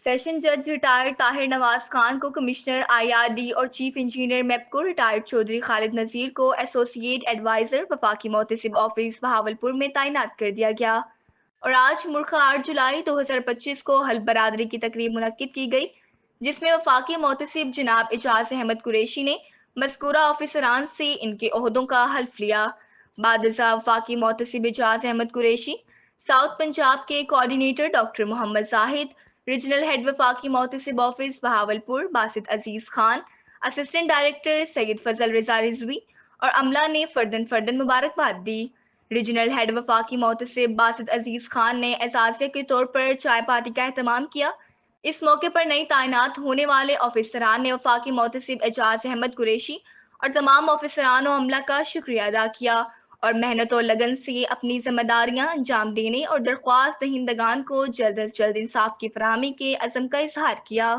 Session جج retired Tahir Nawaz Khan کو commissioner I R D اور chief engineer MEPCO retired Chaudhry Khalid Nazir کو ایسوسی ایٹ ایڈوائزر وفاقی محتسب آفس بہاولپور میں تعینات کر دیا گیا اور آج ملک 8 جولائی 2025 کو حلف برادری کی تقریب منعقد کی گئی، جس میں وفاقی محتسب جناب اعجاز احمد قریشی نے مذکورہ آفیسران سے ان کے عہدوں کا حلف لیا۔ بعد ازاں وفاقی محتسب اعجاز احمد قریشی، ساؤتھ پنجاب کے کوآرڈینیٹر ڈاکٹر محمد زاہد، ریجنل ہیڈ وفاقی محتسب آفس بہاولپور باسط عزیز خان، اسسٹنٹ ڈائریکٹر سید فضل رضا رضوی اور عملہ نے فردن مبارکباد دی۔ ریجنل ہیڈ وفاقی محتسب باسط عزیز خان نے اعزازیہ کے طور پر چائے پارٹی کا اہتمام کیا۔ اس موقع پر نئی تعینات ہونے والے آفیسران نے وفاقی محتسب اعجاز احمد قریشی اور تمام آفیسران و عملہ کا شکریہ ادا کیا اور محنت و لگن سے اپنی ذمہ داریاں انجام دینے اور درخواست دہندگان کو جلد از جلد انصاف کی فراہمی کے عزم کا اظہار کیا۔